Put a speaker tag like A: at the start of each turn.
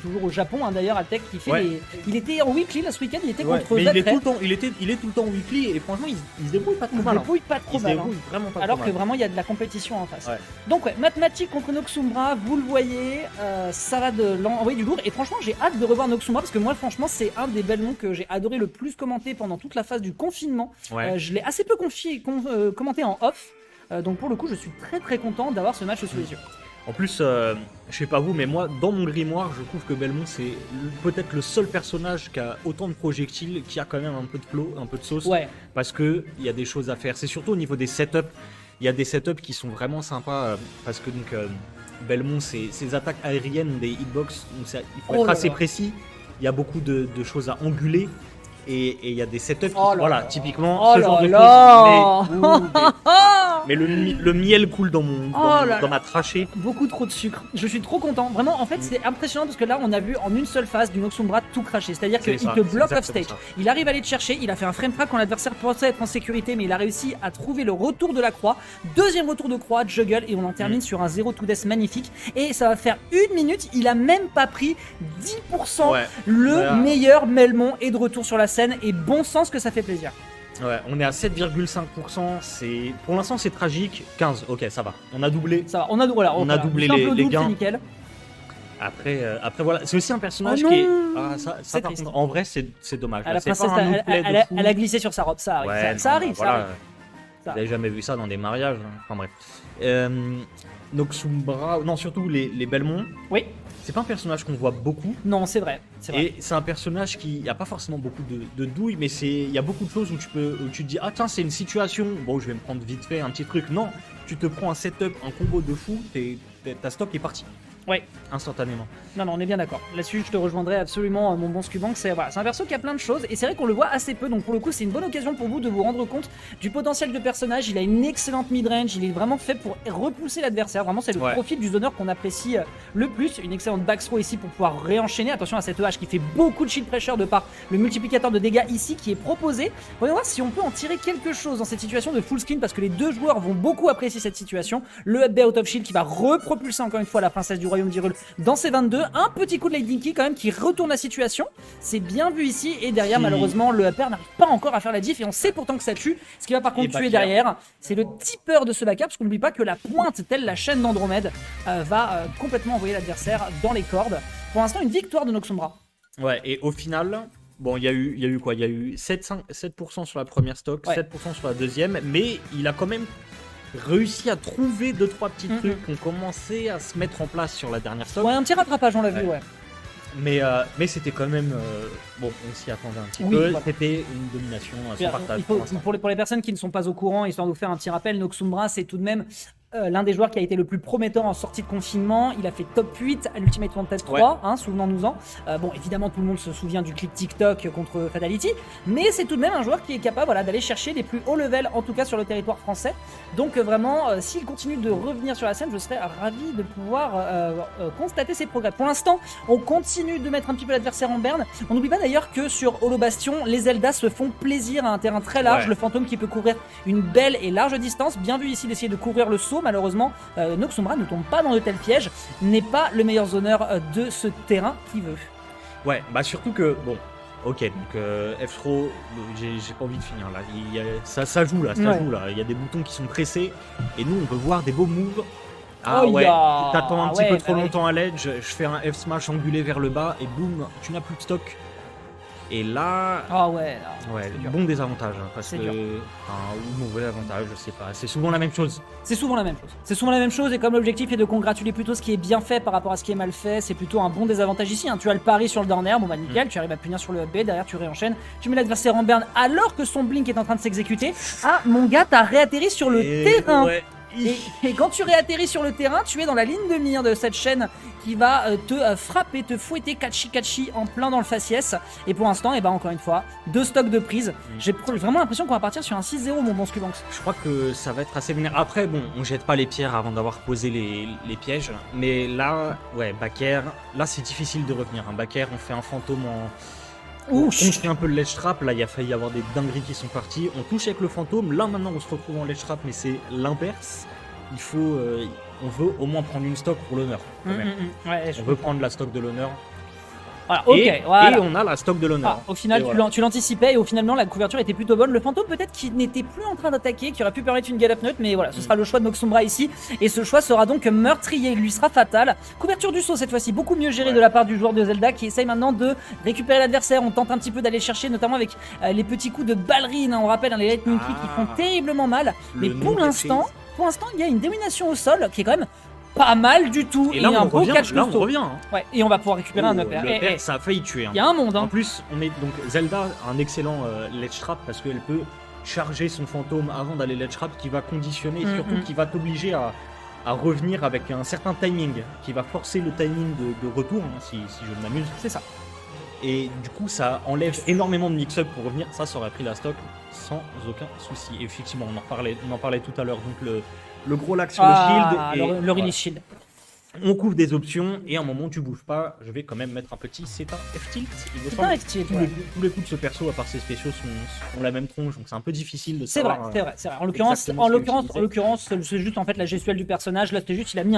A: toujours au Japon hein, d'ailleurs, Altec, qui fait
B: Ouais.
A: il était en weekly là ce week-end, il était
B: Ouais,
A: contre
B: mais il est,
A: Zetray.
B: il est tout le temps weekly et franchement il se débrouille pas trop
A: Il se
B: mal.
A: débrouille pas trop
B: Il se
A: mal. Hein.
B: débrouille vraiment pas
A: Alors
B: trop
A: que
B: mal.
A: vraiment il y a de la compétition en face.
B: Ouais.
A: Donc ouais, Mathématiques contre Noxumbra, vous le voyez, ça va de l'envoyer du lourd. Et franchement j'ai hâte de revoir Noxumbra parce que moi franchement c'est un des Belmont que j'ai adoré le plus commenter pendant toute la phase du confinement.
B: Ouais.
A: Je l'ai assez peu commenté en off. Donc pour le coup je suis très très content d'avoir ce match sous les yeux.
B: En plus, je sais pas vous, mais moi, dans mon grimoire, je trouve que Belmont, c'est peut-être le seul personnage qui a autant de projectiles, qui a quand même un peu de flow, un peu de sauce,
A: Ouais.
B: parce que il y a des choses à faire. C'est surtout au niveau des setups. Il y a des setups qui sont vraiment sympas, parce que donc Belmont, ses attaques aériennes, des hitbox, donc il faut
A: Oh
B: être
A: là
B: assez
A: là.
B: précis. Il y a beaucoup de choses à anguler. Et il y a des setups qui,
A: Oh là
B: voilà,
A: là.
B: typiquement,
A: Oh
B: ce genre
A: là
B: de
A: là.
B: choses. Mais le miel coule dans
A: Oh là
B: dans ma trachée.
A: Beaucoup trop de sucre. Je suis trop content. Vraiment, en fait, c'est impressionnant parce que là, on a vu en une seule phase du Noxumbra tout cracher. C'est-à-dire
B: C'est
A: qu'il
B: ça,
A: te
B: c'est
A: bloque off
B: exactement
A: stage.
B: ça.
A: Il arrive à aller te chercher. Il a fait un frame crack quand l'adversaire pensait être en sécurité, mais il a réussi à trouver le retour de la croix. Deuxième retour de croix, juggle, et on en termine sur un 0 to death magnifique. Et ça va faire 1 minute. Il a même pas pris 10%.
B: Ouais.
A: Le
B: Voilà.
A: meilleur Melmon est de retour sur la scène. Et bon sens que ça fait plaisir.
B: Ouais, on est à 7,5%. Pour l'instant, c'est tragique. 15, ok, ça va. On a doublé.
A: Ça va. On a, voilà,
B: On a doublé
A: simple
B: les
A: double,
B: gains.
A: c'est nickel.
B: Après, voilà. C'est aussi un personnage
A: Oh
B: qui est.
A: non.
B: Ah, ça
A: C'est
B: par
A: triste.
B: contre, en vrai, c'est dommage.
A: Ah, la
B: C'est
A: princesse,
B: pas un outplay de fou.
A: elle a glissé sur sa robe. Ça arrive.
B: Ouais,
A: ça
B: non,
A: arrive.
B: voilà.
A: Ça arrive.
B: Vous avez jamais vu ça dans des mariages. Hein. Enfin bref. Noxumbra, non, surtout les Belmont.
A: Oui.
B: C'est pas un personnage qu'on voit beaucoup.
A: Non, c'est vrai. C'est vrai.
B: Et c'est un personnage qui n'a pas forcément beaucoup de douille, mais il y a beaucoup de choses où tu te dis ah tiens c'est une situation, bon je vais me prendre vite fait un petit truc. Non, tu te prends un setup, un combo de fou, ta stock est partie
A: Ouais.
B: instantanément.
A: Non, on est bien d'accord. Là-dessus, je te rejoindrai absolument, mon bon Scubank. C'est un perso qui a plein de choses et c'est vrai qu'on le voit assez peu. Donc pour le coup, c'est une bonne occasion pour vous de vous rendre compte du potentiel de personnage. Il a une excellente mid-range. Il est vraiment fait pour repousser l'adversaire. Vraiment, c'est le
B: Ouais.
A: profil du zoner qu'on apprécie le plus. Une excellente backthrow ici pour pouvoir réenchaîner. Attention à cette EH qui fait beaucoup de shield pressure de par le multiplicateur de dégâts ici qui est proposé. Voyons voir si on peut en tirer quelque chose dans cette situation de full screen parce que les deux joueurs vont beaucoup apprécier cette situation. Le up B out of shield qui va repropulser encore une fois la princesse du royaume d'Hyrule dans ses 22. Un petit coup de lightning key quand même qui retourne la situation. C'est bien vu ici et derrière
B: Si.
A: malheureusement le upper n'arrive pas encore à faire la diff et on sait pourtant que ça tue. Ce qui va par contre tuer
B: Backer.
A: derrière, c'est le tipper de ce backup parce qu'on n'oublie pas que la pointe telle la chaîne d'Andromède va complètement envoyer l'adversaire dans les cordes. Pour l'instant une victoire de Noxumbra.
B: Ouais, et au final, bon, il y a eu quoi? Il y a eu 7% sur la première stock,
A: Ouais.
B: 7% sur la deuxième, mais il a quand même réussi à trouver 2-3 petits trucs qui ont commencé à se mettre en place sur la dernière stock.
A: Ouais, un petit rattrapage on l'a vu, ouais.
B: Mais c'était quand même. Bon, on s'y attendait un petit
A: Oui,
B: peu.
A: voilà.
B: C'était une domination à son
A: Bien,
B: partage.
A: il faut,
B: pour l'instant.
A: pour les personnes qui ne sont pas au courant, histoire de vous faire un petit rappel, Noxumbra c'est tout de même l'un des joueurs qui a été le plus prometteur en sortie de confinement. Il a fait top 8 à l'Ultimate Fantasy 3, hein, souvenons-nous-en. Bon, évidemment, tout le monde se souvient du clip TikTok contre Fatality, mais c'est tout de même un joueur qui est capable d'aller chercher les plus hauts levels, en tout cas sur le territoire français. Donc vraiment, s'il continue de revenir sur la scène, je serais ravi de pouvoir constater ses progrès. Pour l'instant, on continue de mettre un petit peu l'adversaire en berne. On n'oublie pas d'ailleurs que sur Holo Bastion, les Zelda se font plaisir à un terrain très large.
B: Ouais.
A: Le fantôme qui peut courir une belle et large distance. Bien vu ici d'essayer de couvrir le saut. Malheureusement, Noxumbra ne tombe pas dans de tels pièges. N'est pas le meilleur zoneur de ce terrain qui veut.
B: Ouais, bah surtout que. Bon, ok, donc F-Throw, j'ai pas envie de finir là. Ça joue là,
A: Ouais.
B: joue là. Il y a des boutons qui sont pressés. Et nous, on peut voir des beaux moves. Ah
A: Oh,
B: ouais,
A: ya.
B: t'attends un
A: Ah
B: petit
A: ouais,
B: peu trop
A: bah ouais.
B: longtemps à l'edge, je fais un F-Smash angulé vers le bas et boum, tu n'as plus de stock. Et là,
A: Ah ouais, là.
B: ouais,
A: c'est dur.
B: bon désavantage. Hein, parce
A: C'est
B: que.
A: dur.
B: Enfin, ou mauvais avantage, je sais pas. C'est souvent la même chose.
A: C'est souvent la même chose. C'est souvent la même chose et comme l'objectif est de congratuler plutôt ce qui est bien fait par rapport à ce qui est mal fait, c'est plutôt un bon désavantage ici. Hein. Tu as le pari sur le down air, bon bah nickel, tu arrives à punir sur le B, derrière tu réenchaînes, tu mets l'adversaire en berne alors que son blink est en train de s'exécuter. Ah mon gars, t'as réatterri sur le
B: Et
A: terrain.
B: ouais.
A: Et quand tu réatterris sur le terrain, tu es dans la ligne de mire de cette chaîne qui va te frapper, te fouetter catchy en plein dans le faciès. Et pour l'instant, et bah encore une fois, 2 stocks de prise. J'ai vraiment l'impression qu'on va partir sur un 6-0 mon bon Scubanks.
B: Je crois que ça va être assez vénère. Après, bon, on jette pas les pierres avant d'avoir posé les pièges. Mais là, ouais, Backer, là c'est difficile de revenir. Un Backer, on fait un fantôme en. On fait un peu le ledge trap. Là, il a failli y avoir des dingueries qui sont parties. On touche avec le fantôme. Là, maintenant, on se retrouve en ledge trap, mais c'est l'inverse. Il faut. On veut au moins prendre une stock pour l'honneur. quand même.
A: Ouais,
B: On veut prendre la stock de l'honneur.
A: Voilà, ok,
B: et
A: voilà.
B: on a la stock de l'honneur.
A: Au final,
B: Et voilà.
A: tu l'anticipais et au finalement la couverture était plutôt bonne. Le fantôme peut-être qui n'était plus en train d'attaquer, qui aurait pu permettre une Gallop Nut, mais voilà, ce sera le choix de Noxumbra ici. Et ce choix sera donc meurtrier, il lui sera fatal. Couverture du saut cette fois-ci, beaucoup mieux gérée de la part du joueur de Zelda qui essaye maintenant de récupérer l'adversaire. On tente un petit peu d'aller chercher, notamment avec les petits coups de ballerine, hein, on rappelle, hein, les lightning kicks qui font terriblement mal. Mais pour l'instant, il y a une domination au sol qui est quand même pas mal du tout.
B: Et là,
A: il y a un
B: on
A: beau
B: revient,
A: catch
B: là, on
A: costaud.
B: revient. Hein.
A: Ouais, et on va pouvoir récupérer un upper.
B: Le upper, ça a failli tuer. Hein.
A: Il y a un monde. Hein.
B: En plus, on est donc Zelda a un excellent ledge trap parce qu'elle peut charger son fantôme avant d'aller ledge trap, qui va conditionner, et surtout qui va t'obliger à revenir avec un certain timing, qui va forcer le timing de retour, hein, si je ne m'amuse.
A: C'est ça.
B: Et du coup, ça enlève énormément de mix-up pour revenir. Ça aurait pris la stock sans aucun souci. Et effectivement, on en parlait tout à l'heure. Donc le gros lac sur le shield. Et
A: le release shield.
B: on couvre des options et à un moment tu bouges pas. Je vais quand même mettre un petit Zeta F-Tilt.
A: C'est un F-Tilt, ouais.
B: Tous les coups de ce perso, à part ses spéciaux, ont la même tronche, donc c'est un peu difficile de
A: C'est vrai,
B: savoir.
A: c'est vrai. En l'occurrence, c'est juste en fait la gestuelle du personnage. Là, c'était juste, il a mis